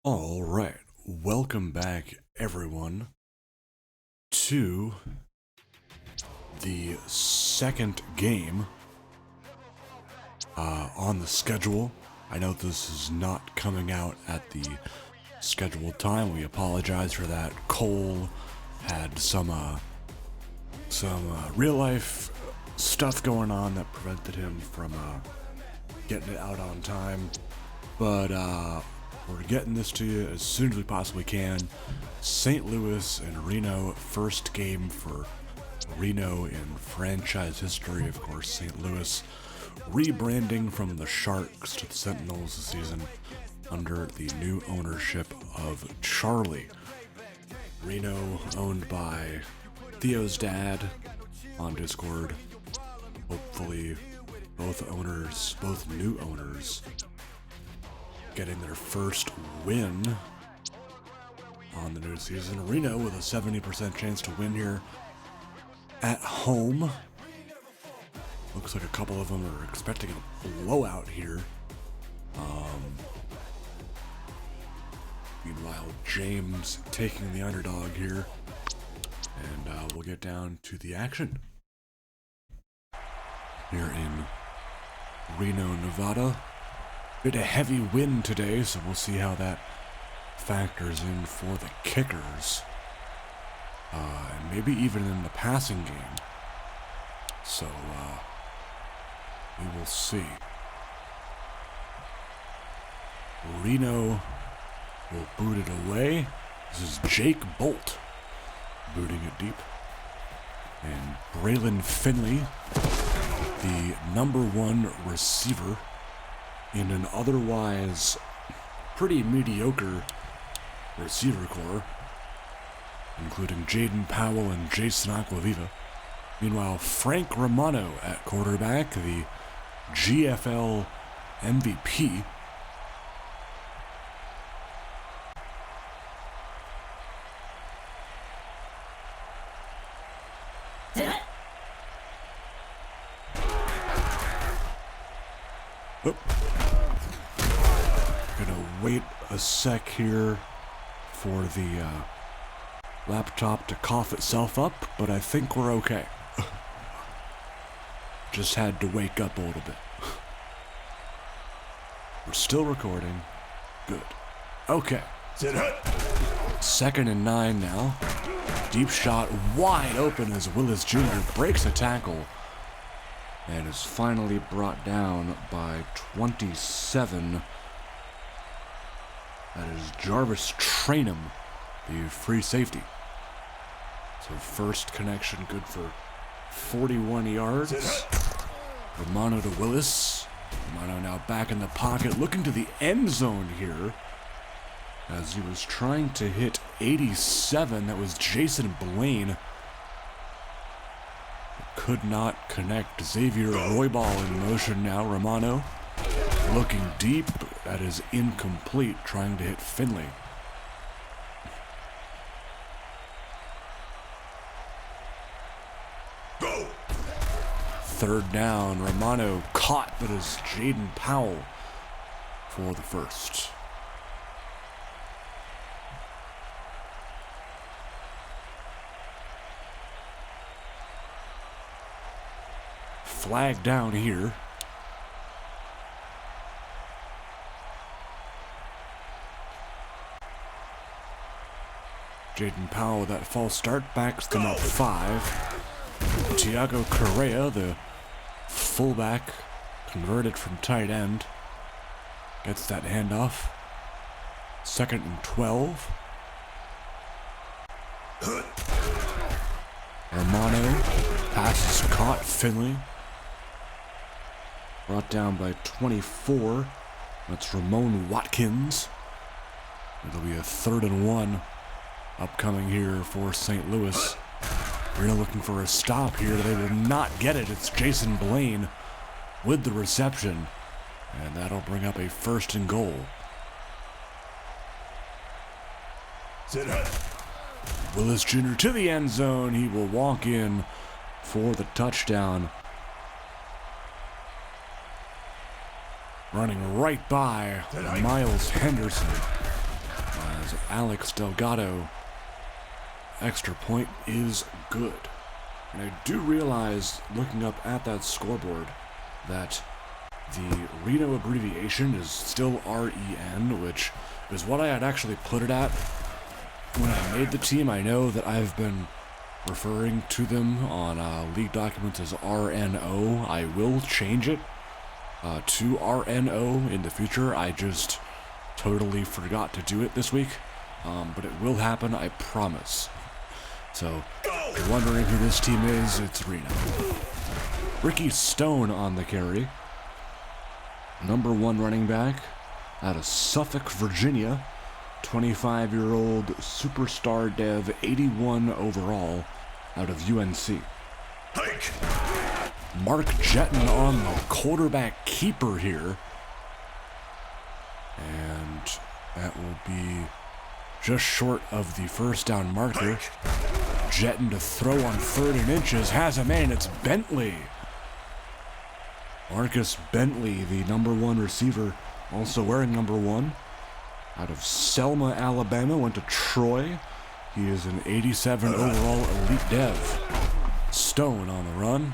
All right, welcome back, everyone, to the second game on the schedule. I know this is not coming out at the scheduled time. We apologize for that. Cole had some real-life stuff going on that prevented him from getting it out on time, but we're getting this to you as soon as we possibly can. St. Louis and Reno, first game for Reno in franchise history. Of course, St. Louis rebranding from the Sharks to the Sentinels this season under the new ownership of Charlie. Reno owned by Theo's dad on Discord. Hopefully both new owners getting their first win on the new season. Reno with a 70% chance to win here at home. Looks like a couple of them are expecting a blowout here. Meanwhile, James taking the underdog here. And we'll get down to the action here in Reno, Nevada. Bit of heavy wind today, so we'll see how that factors in for the kickers. And maybe even in the passing game. So, we will see. Reno will boot it away. This is Jake Bolt booting it deep. And Braylon Finley, the #1 receiver in an otherwise pretty mediocre receiver core, including Jaden Powell and Jason Aquaviva. Meanwhile, Frank Romano at quarterback, the GFL MVP. Gonna wait a sec here for the laptop to cough itself up, but I think we're okay. Just had to wake up a little bit. We're still recording. Good. Okay. 2nd and 9 now. Deep shot wide open as Willis Jr. breaks a tackle and is finally brought down by 27. That is Jarvis Trainum, the free safety. So first connection good for 41 yards. Romano to Willis. Romano now back in the pocket, looking to the end zone here as he was trying to hit 87. That was Jason Blaine. Could not connect. Xavier Roybal in motion now. Romano looking deep. That is incomplete, trying to hit Finley. Go. 3rd down. Romano caught, but is Jaden Powell for the first. Flag down here. Jaden Powell with that false start backs them up 5. Tiago Correa, the fullback, converted from tight end, gets that handoff. 2nd and 12. Romano, pass is caught. Finley brought down by 24. That's Ramon Watkins. It'll be a 3rd and 1 upcoming here for St. Louis. Reno looking for a stop here. They will not get it. It's Jason Blaine with the reception. And that'll bring up a 1st and goal. Willis Jr. to the end zone. He will walk in for the touchdown. Running right by Miles Henderson. as Alex Delgado extra point is good. And I do realize, looking up at that scoreboard, that the Reno abbreviation is still REN, which is what I had actually put it at when I made the team. I know that I've been referring to them on league documents as RNO. I will change it to RNO in the future. I just totally forgot to do it this week, but it will happen, I promise. So, if you're wondering who this team is, it's Reno. Ricky Stone on the carry. Number 1 running back out of Suffolk, Virginia. 25-year-old superstar dev, 81 overall, out of UNC. Mark Jetton on the quarterback keeper here. And that will be just short of the first down marker. Jetton to throw on 3rd and inches. Has a man. It's Bentley. Marcus Bentley, the number 1 receiver, also wearing number 1. Out of Selma, Alabama, went to Troy. He is an 87 overall elite dev. Stone on the run.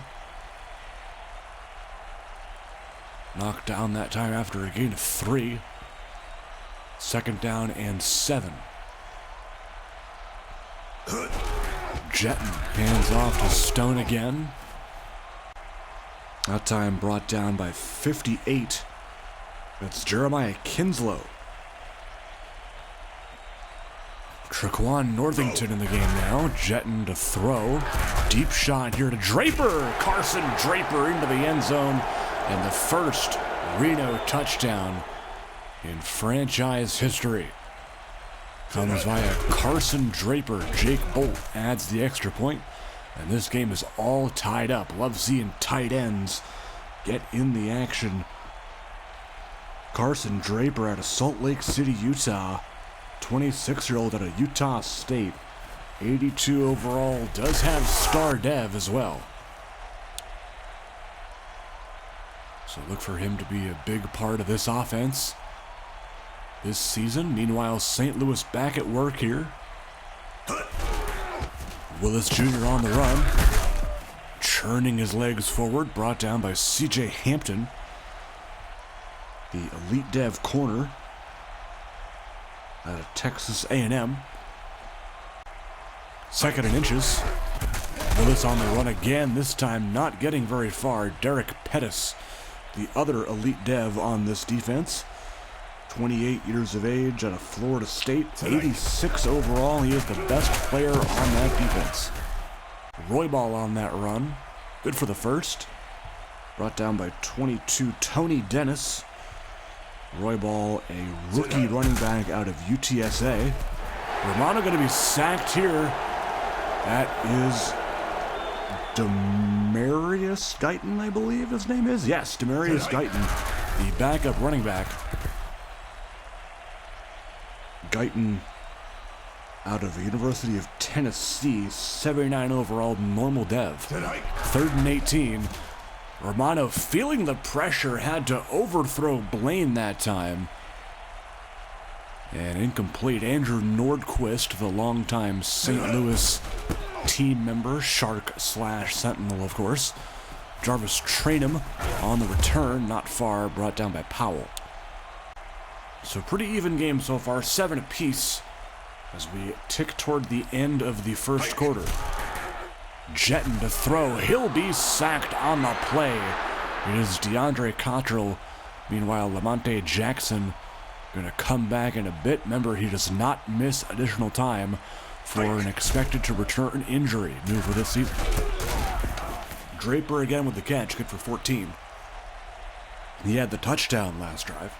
Knocked down that time after a gain of 3. 2nd down and 7. Jetton hands off to Stone again. That time brought down by 58. That's Jeremiah Kinslow. Traquan Northington in the game now. Jetton to throw. Deep shot here to Draper. Carson Draper into the end zone. And the first Reno touchdown in franchise history comes via Carson Draper. Jake Bolt adds the extra point. And this game is all tied up. Love seeing tight ends get in the action. Carson Draper out of Salt Lake City, Utah. 26-year-old out of Utah State. 82 overall. Does have star dev as well. So look for him to be a big part of this offense this season. Meanwhile, St. Louis back at work here. Willis Jr. on the run. Churning his legs forward. Brought down by C.J. Hampton, the elite dev corner out of Texas A&M. 2nd and inches. Willis on the run again, this time not getting very far. Derek Pettis, the other elite dev on this defense. 28 years of age out of Florida State. 86 overall. He is the best player on that defense. Roybal on that run. Good for the first. Brought down by 22, Tony Dennis. Roybal, a rookie running back out of UTSA. Romano going to be sacked here. That is Demarius Guyton, I believe his name is. Yes, Demarius Guyton, the backup running back. Guyton out of the University of Tennessee, 79 overall, normal dev. 3rd and 18. Romano, feeling the pressure, had to overthrow Blaine that time. And incomplete. Andrew Nordquist, the longtime St. Louis team member, Shark/Sentinel, of course. Jarvis Trainham on the return, not far, brought down by Powell. So pretty even game so far, 7 apiece as we tick toward the end of the first quarter. Jetton to throw. He'll be sacked on the play. It is DeAndre Cottrell. Meanwhile, Lamonte Jackson going to come back in a bit. Remember, he does not miss additional time for an expected to return injury. New for this season. Draper again with the catch. Good for 14. He had the touchdown last drive.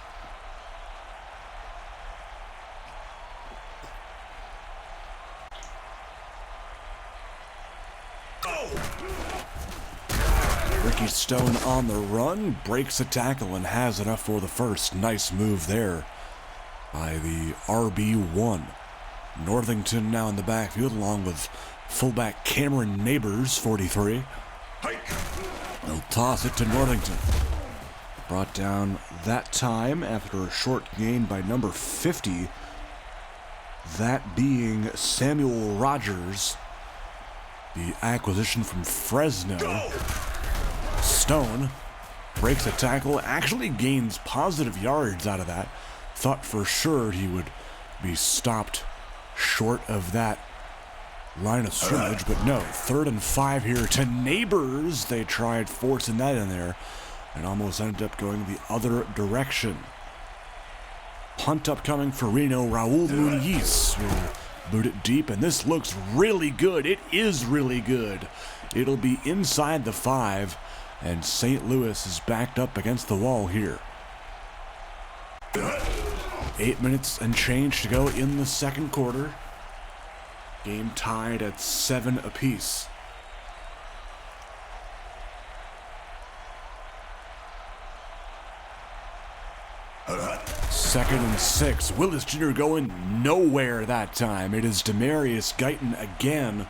Ricky Stone on the run, breaks a tackle and has enough for the first. Nice move there by the RB1. Northington now in the backfield along with fullback Cameron Neighbors, 43. They'll toss it to Northington. Brought down that time after a short gain by number 50. That being Samuel Rogers, the acquisition from Fresno. Stone breaks a tackle, actually gains positive yards out of that. Thought for sure he would be stopped short of that line of scrimmage, but no. 3rd and 5 here to Neighbors. They tried forcing that in there and almost ended up going the other direction. Punt upcoming for Reno. Raul Muniz will boot it deep, and this looks really good. It is really good. It'll be inside the 5, and St. Louis is backed up against the wall here. 8 minutes and change to go in the second quarter. Game tied at 7 apiece. Second and 6. Willis Jr. going nowhere that time. It is Demarius Guyton again.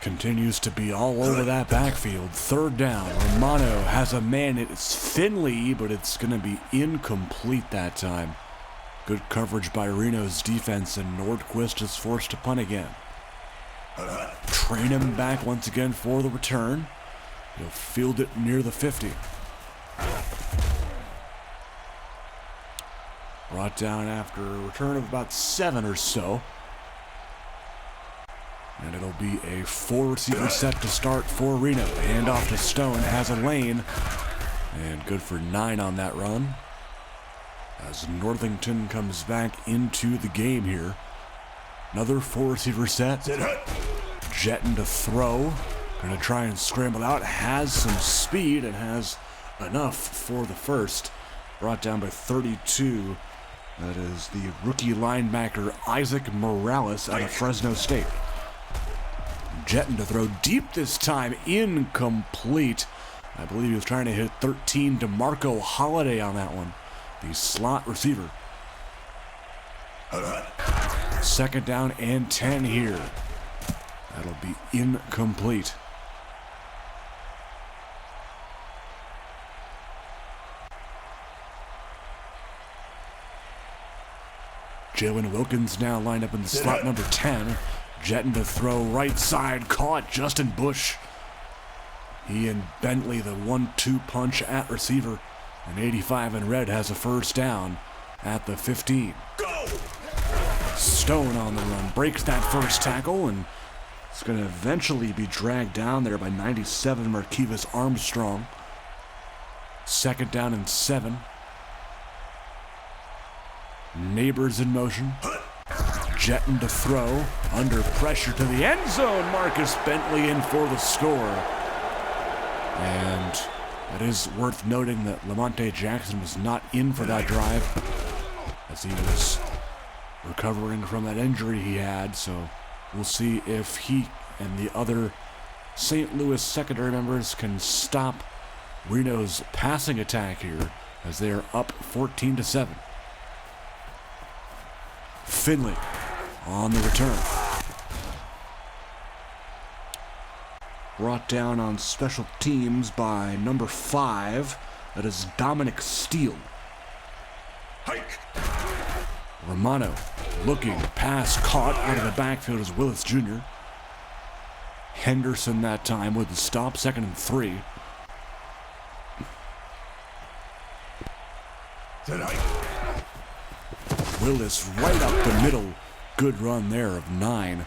Continues to be all over that backfield. 3rd down. Romano has a man. It's Finley, but it's going to be incomplete that time. Good coverage by Reno's defense, and Nordquist is forced to punt again. Train him back once again for the return. He'll field it near the 50. Brought down after a return of about 7 or so. And it'll be a 4-receiver set to start for Reno. Handoff to Stone, has a lane. And good for 9 on that run. As Northington comes back into the game here. Another 4-receiver set. Jetting to throw. Gonna try and scramble out. Has some speed and has enough for the first. Brought down by 32. That is the rookie linebacker Isaac Morales out of Fresno State. Jetting to throw deep this time. Incomplete. I believe he was trying to hit 13 to Marco Holiday on that one. The slot receiver. 2nd down and 10 here. That'll be incomplete. Jalen Wilkins now lined up in the slot number 10. Jetting to throw right side. Caught Justin Bush. He and Bentley, the 1-2 punch at receiver. And 85 in red has a 1st down at the 15. Go! Stone on the run. Breaks that first tackle, and it's going to eventually be dragged down there by 97 Marquivas Armstrong. 2nd down and 7. Neighbors in motion. Jetting to throw. Under pressure to the end zone. Marcus Bentley in for the score. And it is worth noting that Lamonte Jackson was not in for that drive, as he was recovering from that injury he had. So we'll see if he and the other St. Louis secondary members can stop Reno's passing attack here, as they are up 14-7. Finley on the return. Brought down on special teams by number 5. That is Dominic Steele. Hike. Romano looking. Pass caught out of the backfield as Willis Jr. Henderson that time with the stop. 2nd and 3. Willis right up the middle. Good run there of 9.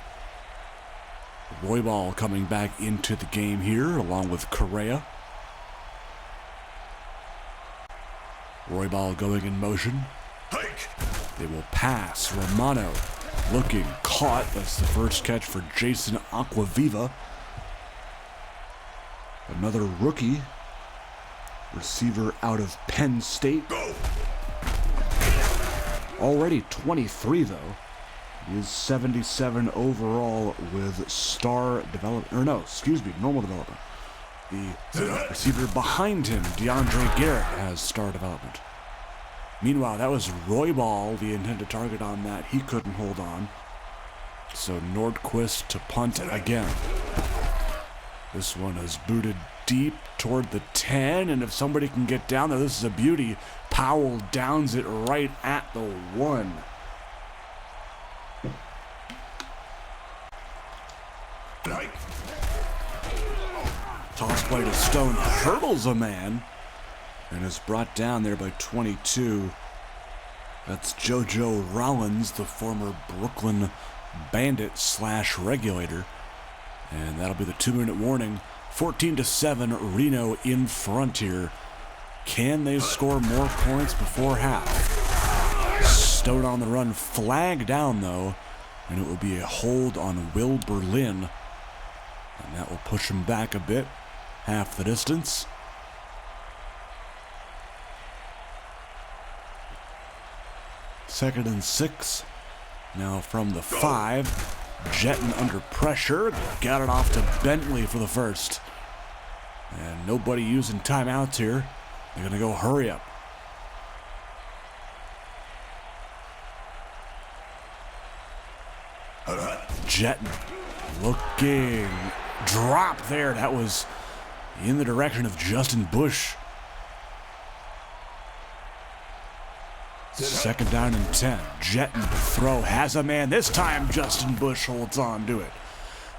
Roybal coming back into the game here, along with Correa. Roybal going in motion. They will pass. Romano looking. Caught. That's the first catch for Jason Aquaviva. Another rookie. Receiver out of Penn State. Already 23, though. He is 77 overall with normal development. The receiver behind him, DeAndre Garrett, has star development. Meanwhile, that was Roybal, the intended target on that. He couldn't hold on. So Nordquist to punt again. This one is booted deep toward the 10, and if somebody can get down there, this is a beauty. Powell downs it right at the 1. Toss play to Stone, hurdles a man, and is brought down there by 22. That's JoJo Rollins, the former Brooklyn Bandit / Regulator. And that'll be the 2-minute warning. 14-7, Reno in front here. Can they score more points before half? Stone on the run, flag down though, and it will be a hold on Will Berlin. And that will push him back a bit, half the distance. Second and 6. Now from the 5. Jetton under pressure. Got it off to Bentley for the first. And nobody using timeouts here. They're going to go hurry up. Jetton looking. Drop there. That was in the direction of Justin Bush. Second down and 10. Jetton throw has a man. This time Justin Bush holds on to it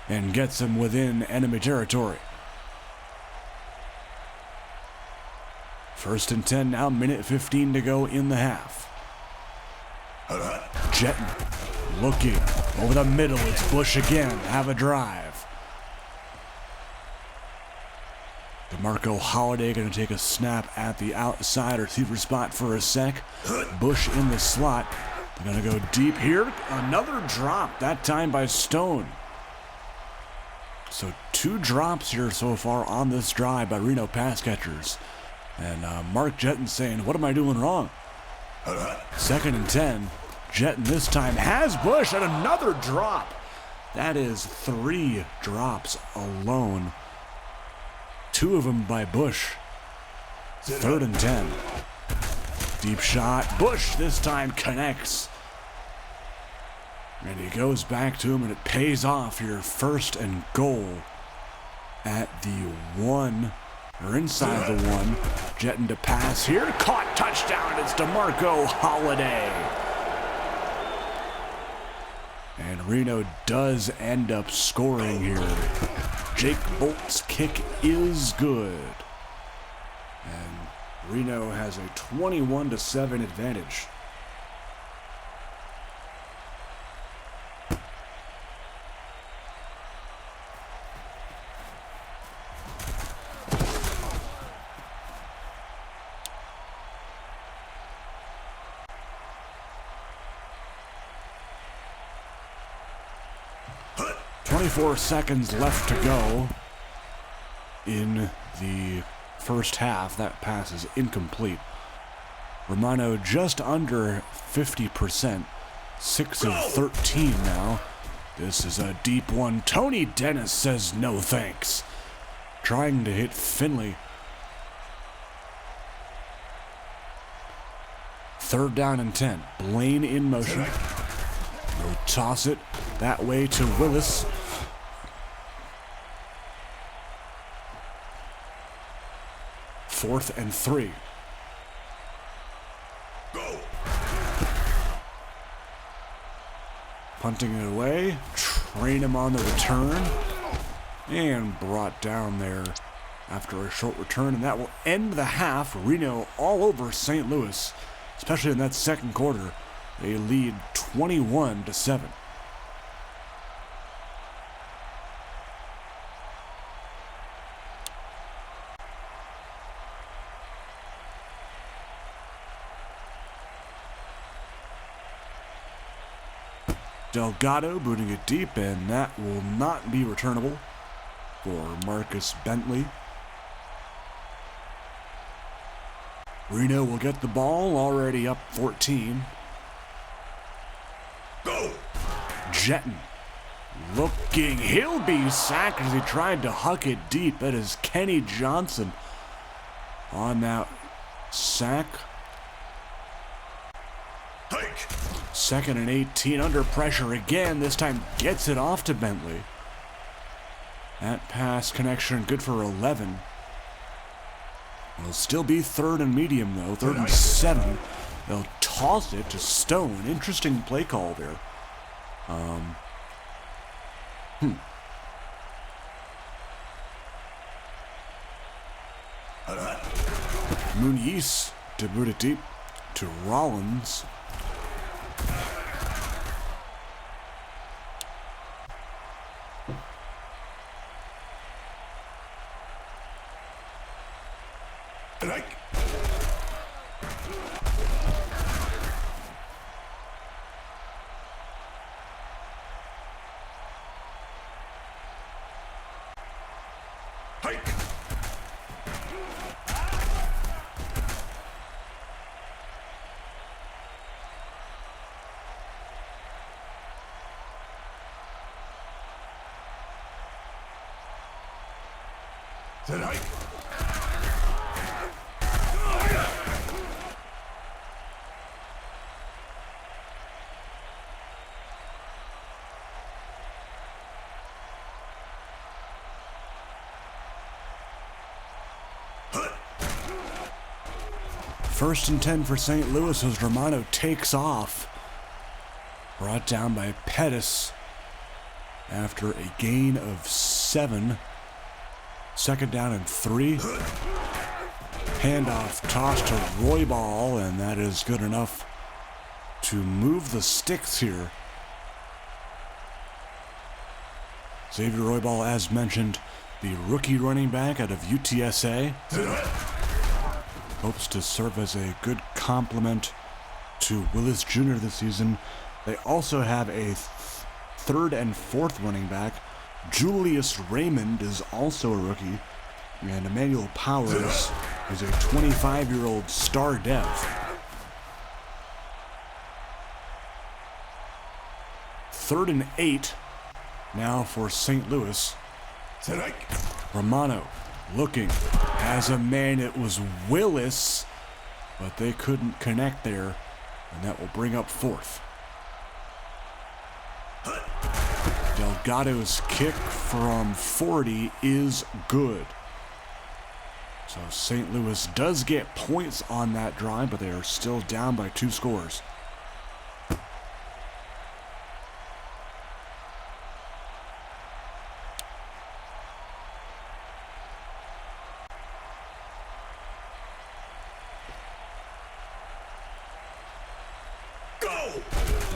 and gets him within enemy territory. First and 10 now, minute 15 to go in the half. Jetton looking over the middle. It's Bush again. Have a drive. DeMarco Holiday going to take a snap at the outside receiver spot for a sec. Bush in the slot. They're going to go deep here. Another drop, that time by Stone. So 2 drops here so far on this drive by Reno pass catchers. And Mark Jetton saying, what am I doing wrong? Second and 10. Jetton this time has Bush and another drop. That is 3 drops alone. 2 of them by Bush. Third and 10. Deep shot. Bush this time connects. And he goes back to him, and it pays off here. First and goal at the 1, or inside the 1. Jetton to pass here. Caught, touchdown. It's DeMarco Holiday. And Reno does end up scoring here. Jake Bolt's kick is good. And Reno has a 21-7 advantage. .4 seconds left to go in the first half. That pass is incomplete. Romano just under 50%. 6 of 13 now. This is a deep one. Tony Dennis says no thanks. Trying to hit Finley. Third down and 10. Blaine in motion. They'll toss it that way to Willis. Fourth and 3. Go. Punting it away. Train him on the return. And brought down there after a short return. And that will end the half. Reno all over St. Louis, especially in that second quarter. They lead 21-7. Delgado booting it deep, and that will not be returnable for Marcus Bentley. Reno will get the ball, already up 14. Go! Jetton looking. He'll be sacked as he tried to huck it deep. That is Kenny Johnson on that sack. Hike. Second and 18, under pressure again. This time gets it off to Bentley. That pass connection good for 11. It'll still be 3rd and medium, though. 3rd and 7. They'll toss it to Stone. Interesting play call there. Muniz to boot it deep to Rollins. First and 10 for St. Louis as Romano takes off. Brought down by Pettis after a gain of 7. 2nd down and 3. Handoff toss to Roybal, and that is good enough to move the sticks here. Xavier Roybal, as mentioned, the rookie running back out of UTSA. Hopes to serve as a good complement to Willis Jr. this season. They also have a 3rd and 4th running back. Julius Raymond is also a rookie. And Emmanuel Powers is a 25-year-old star dev. Third and 8 now for St. Louis. Romano looking as a man. It was Willis, but they couldn't connect there, and that will bring up 4th. Delgado's kick from 40 is good. So St. Louis does get points on that drive, but they are still down by 2 scores.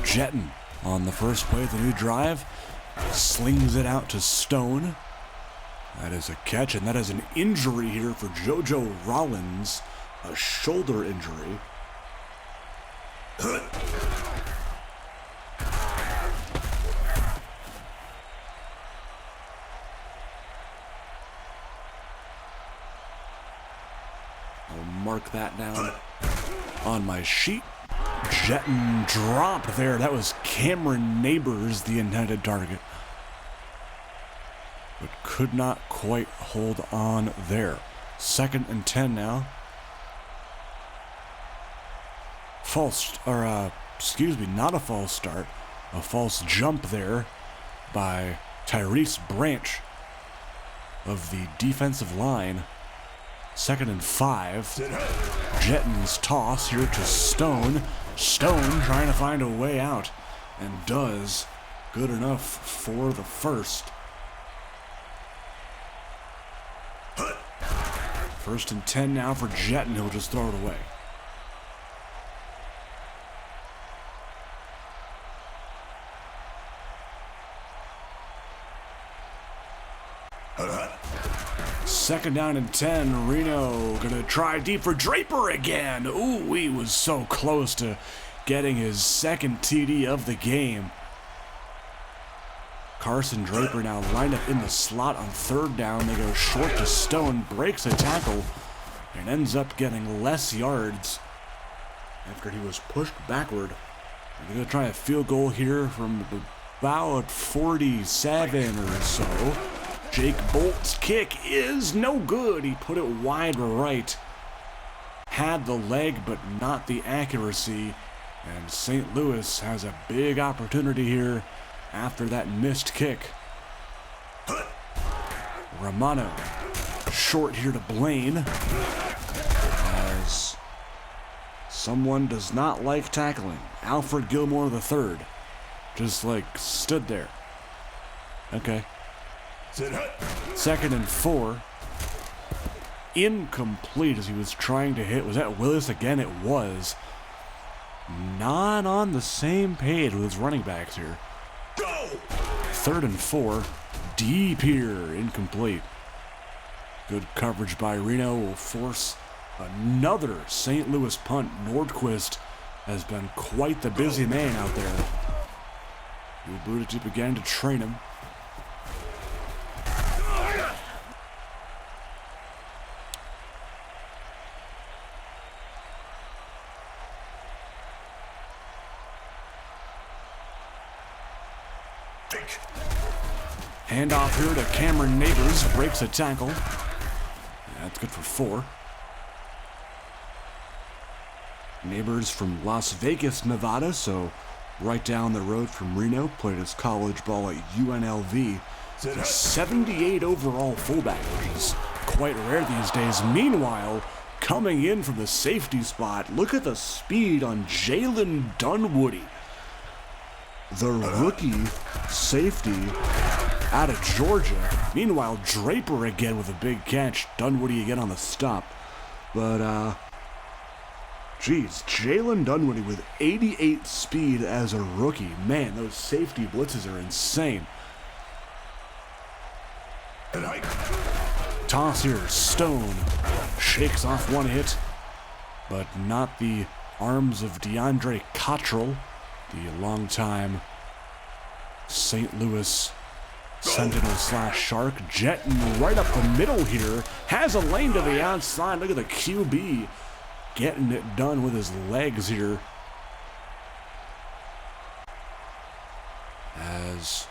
Jetton on the first play of the new drive slings it out to Stone. That is a catch, and that is an injury here for JoJo Rollins, a shoulder injury. I'll mark that down on my sheet. Jetton dropped there. That was Cameron Neighbors, the intended target, but could not quite hold on there. 2nd and 10 now. Not a false start. A false jump there by Tyrese Branch of the defensive line. 2nd and 5. Jetton's toss here to Stone. Stone trying to find a way out, and does. Good enough for the first. 1st and 10 now for Jetton. He'll just throw it away. Second down and 10. Reno gonna try deep for Draper again. Ooh, he was so close to getting his 2nd TD of the game. Carson Draper now lined up in the slot on 3rd down. They go short to Stone, breaks a tackle, and ends up getting less yards after he was pushed backward. They're gonna try a field goal here from about 47 or so. Jake Bolt's kick is no good. He put it wide right. Had the leg, but not the accuracy. And St. Louis has a big opportunity here after that missed kick. Romano short here to Blaine. Someone does not like tackling. Alfred Gilmore III just like stood there. Okay. 2nd and 4. Incomplete as he was trying to hit. Was that Willis again? It was. Not on the same page with his running backs here. 3rd and 4. Deep here. Incomplete. Good coverage by Reno will force another St. Louis punt. Nordquist has been quite the busy man out there. He'll boot it deep again to train him. Handoff here to Cameron Neighbors. Breaks a tackle. That's good for 4. Neighbors from Las Vegas, Nevada, so right down the road from Reno. Played his college ball at UNLV. He's a 78 overall fullback, which is quite rare these days. Meanwhile, coming in from the safety spot, look at the speed on Jalen Dunwoody. The rookie safety out of Georgia. Meanwhile, Draper again with a big catch. Dunwoody again on the stop. But, geez, Jalen Dunwoody with 88 speed as a rookie. Man, those safety blitzes are insane. Toss here, Stone. Shakes off one hit, but not the arms of DeAndre Cottrell, the longtime St. Louis Sentinel / Shark. Jetting right up the middle here. Has a lane to the outside. Look at the QB getting it done with his legs here. As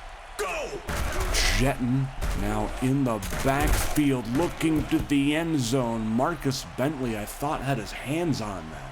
Jetton now in the backfield looking to the end zone. Marcus Bentley, I thought, had his hands on that.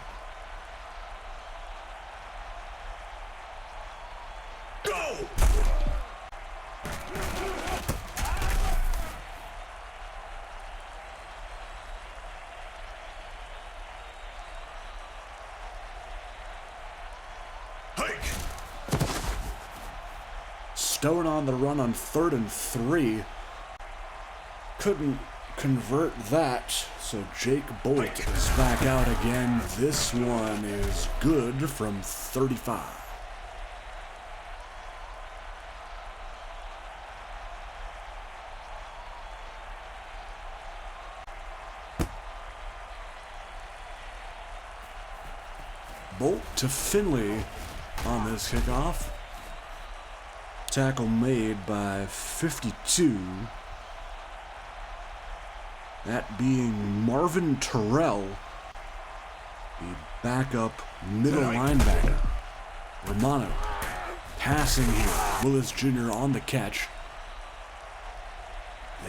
Stone on the run on 3rd and 3. Couldn't convert that, so Jake Bolt is back out again. This one is good from 35. Bolt to Finley on this kickoff. Tackle made by 52. That being Marvin Terrell, the backup middle linebacker. Romano passing here. Willis Jr. on the catch.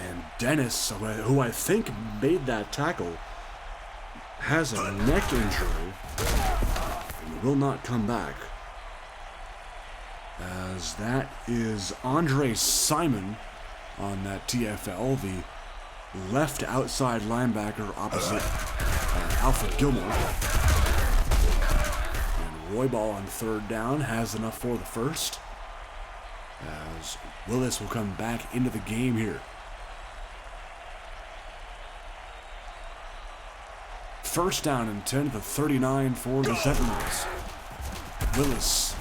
And Dennis, who I think made that tackle, has a neck injury and will not come back. As that is Andre Simon on that TFL, the left outside linebacker opposite Alfred Gilmore. And Roybal on 3rd down has enough for the first, as Willis will come back into the game here. 1st down and 10 to the 39 for the Sentinels. Willis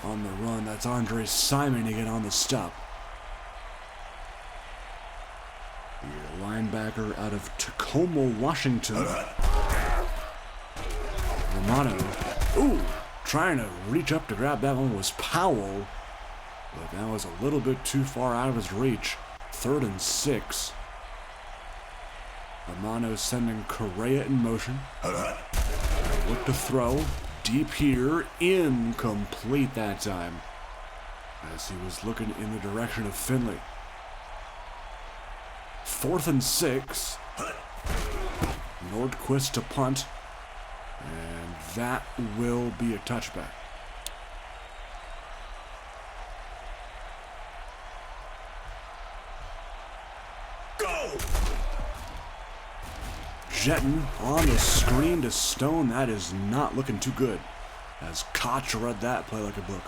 on the run. That's Andre Simon again on the stop. The linebacker out of Tacoma, Washington. Romano. Ooh, trying to reach up to grab that one was Powell, but that was a little bit too far out of his reach. 3rd and 6. Romano sending Correa in motion. Look to throw. Deep here, incomplete that time, as he was looking in the direction of Finley. 4th and 6. Nordquist to punt, and that will be a touchback. Jetton on the screen to Stone. That is not looking too good, as Koch read that play like a book.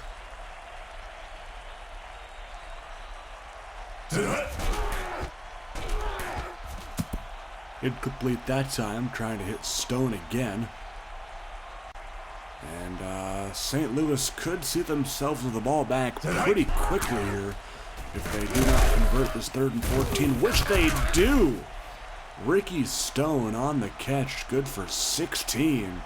Incomplete that time, trying to hit Stone again. And St. Louis could see themselves with the ball back pretty quickly here if they do not convert this 3rd and 14, which they do. Ricky Stone on the catch, good for 16.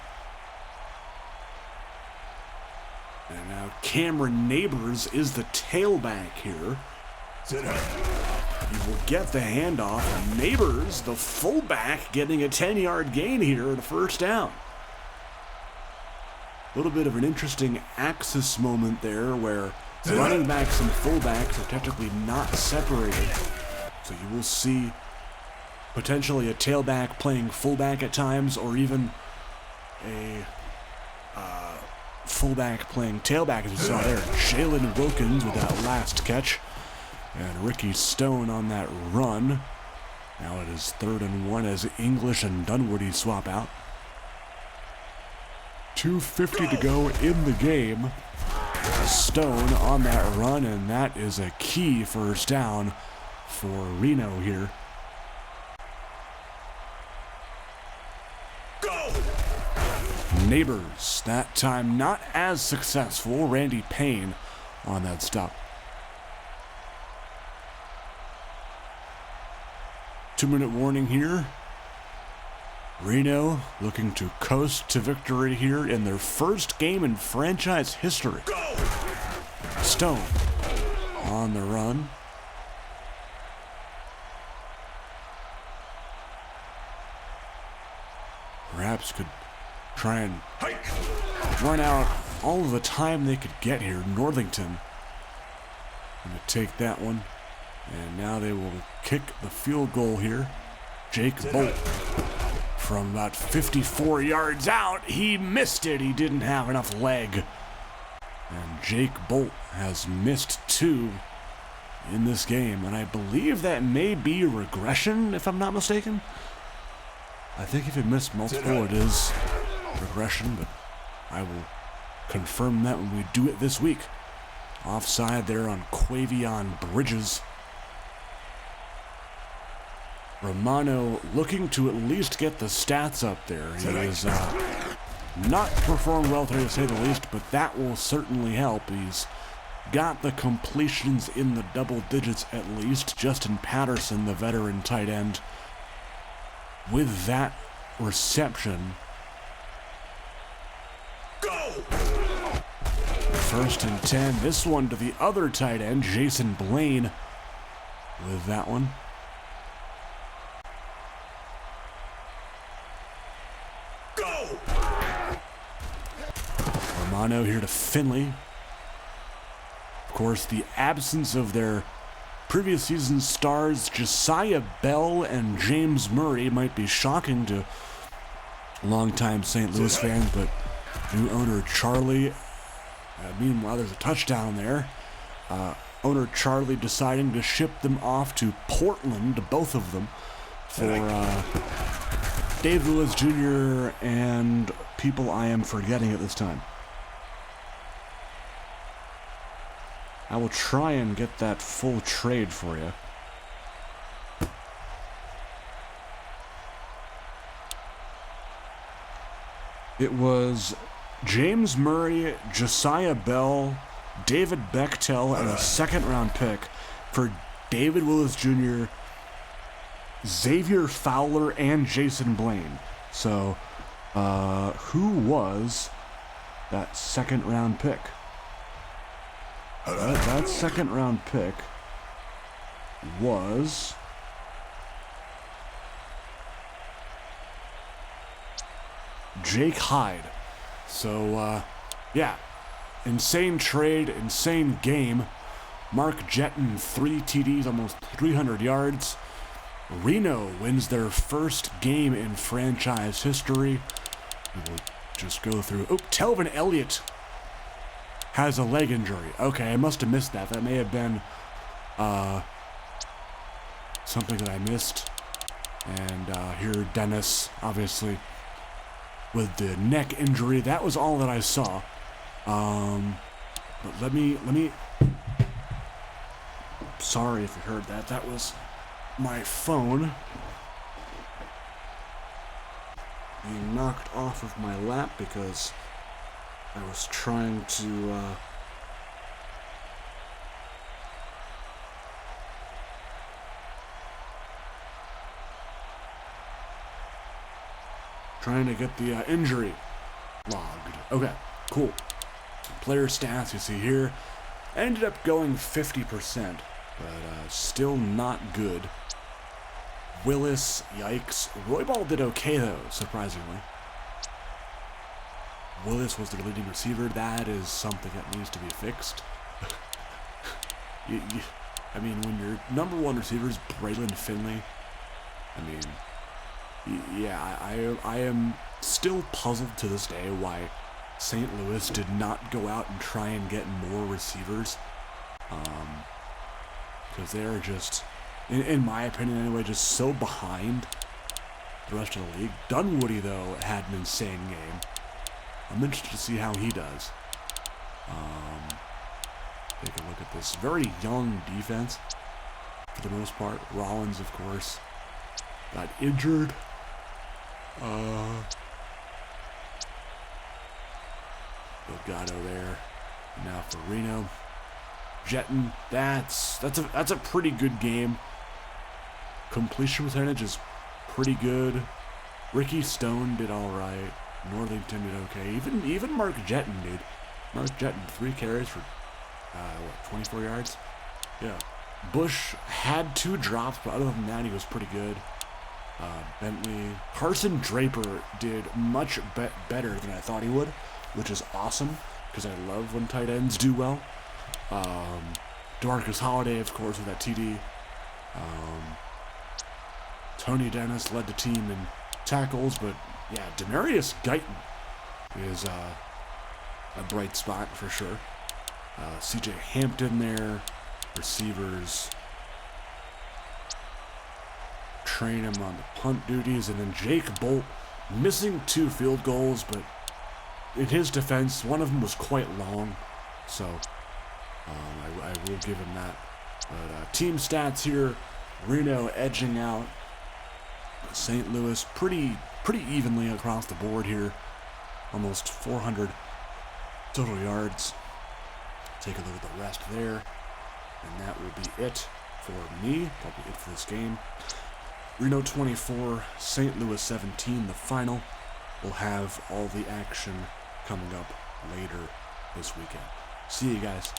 And now Cameron Neighbors is the tailback here. He will get the handoff, and Neighbors, the fullback, getting a 10-yard gain here at a first down. A little bit of an interesting axis moment there where running backs and fullbacks are technically not separated. So you will see potentially a tailback playing fullback at times, or even a fullback playing tailback, as we saw there. Jalen Wilkins with that last catch. And Ricky Stone on that run. Now it is 3rd and 1 as English and Dunwoody swap out. 2:50 to go in the game. Stone on that run, and that is a key first down for Reno here. Neighbors, that time not as successful. Randy Payne on that stop. 2-minute warning here. Reno looking to coast to victory here in their first game in franchise history. Stone on the run. Perhaps could try and run out all of the time they could get here. Northington going to take that one. And now they will kick the field goal here. Jake Bolt from about 54 yards out. He missed it. He didn't have enough leg. And Jake Bolt has missed 2 in this game. And I believe that may be regression, if I'm not mistaken. I think if you miss multiple, it is regression, but I will confirm that when we do it this week. Offside there on Quavion Bridges. Romano looking to at least get the stats up there. He has not performed well today, to say the least, but that will certainly help. He's got the completions in the double digits at least. Justin Patterson, the veteran tight end, with that reception. First and 10. This one to the other tight end, Jason Blaine, with that one. Romano here to Finley. Of course, the absence of their previous season stars, Josiah Bell and James Murray, might be shocking to longtime St. Louis fans, but new owner Charlie, meanwhile there's a touchdown there. Owner Charlie deciding to ship them off to Portland, both of them, for Dave Lewis Jr. and people I am forgetting at this time. I will try and get that full trade for you. It was James Murray, Josiah Bell, David Bechtel, and a second-round pick for David Willis Jr., Xavier Fowler, and Jason Blaine. So, who was that second-round pick? That second-round pick was Jake Hyde. So, yeah, insane trade, insane game. Mark Jetton, 3 TDs, almost 300 yards. Reno wins their first game in franchise history. We will just go through. Oh, Telvin Elliott has a leg injury. Okay, I must have missed that. That may have been something that I missed. And here, Dennis, obviously, with the neck injury. That was all that I saw. But let me. Sorry if you heard that. That was my phone being knocked off of my lap because I was trying to get the injury logged. Okay, cool. Player stats you see here ended up going 50%, but still not good. Willis, yikes. Roybal did okay though, surprisingly. Willis was the leading receiver. That is something that needs to be fixed. I mean, when your number one receiver is Braylon Finley, I mean, yeah, I am still puzzled to this day why St. Louis did not go out and try and get more receivers. Because they are just, in my opinion anyway, just so behind the rest of the league. Dunwoody, though, had an insane game. I'm interested to see how he does. Take a look at this very young defense for the most part. Rollins, of course, got injured. Delgado there. Now for Reno. Jetton, that's a pretty good game. Completion percentage is pretty good. Ricky Stone did all right. Northington did okay. Even Mark Jetton did. Mark Jetton, 3 carries for 24 yards. Yeah. Bush had 2 drops, but other than that, he was pretty good. Bentley, Carson Draper did much better than I thought he would, which is awesome because I love when tight ends do well. DeMarcus Holiday, of course, with that TD. Tony Dennis led the team in tackles, but yeah, Demarius Guyton is a bright spot for sure. CJ Hampton there, receivers train him on the punt duties, and then Jake Bolt missing 2 field goals, but in his defense, one of them was quite long, so I will give him that. But team stats here, Reno edging out St. Louis pretty evenly across the board here, almost 400 total yards. Take a look at the rest there, and that will be it for me, probably it for this game. Reno 24, St. Louis 17, the final. We'll have all the action coming up later this weekend. See you guys.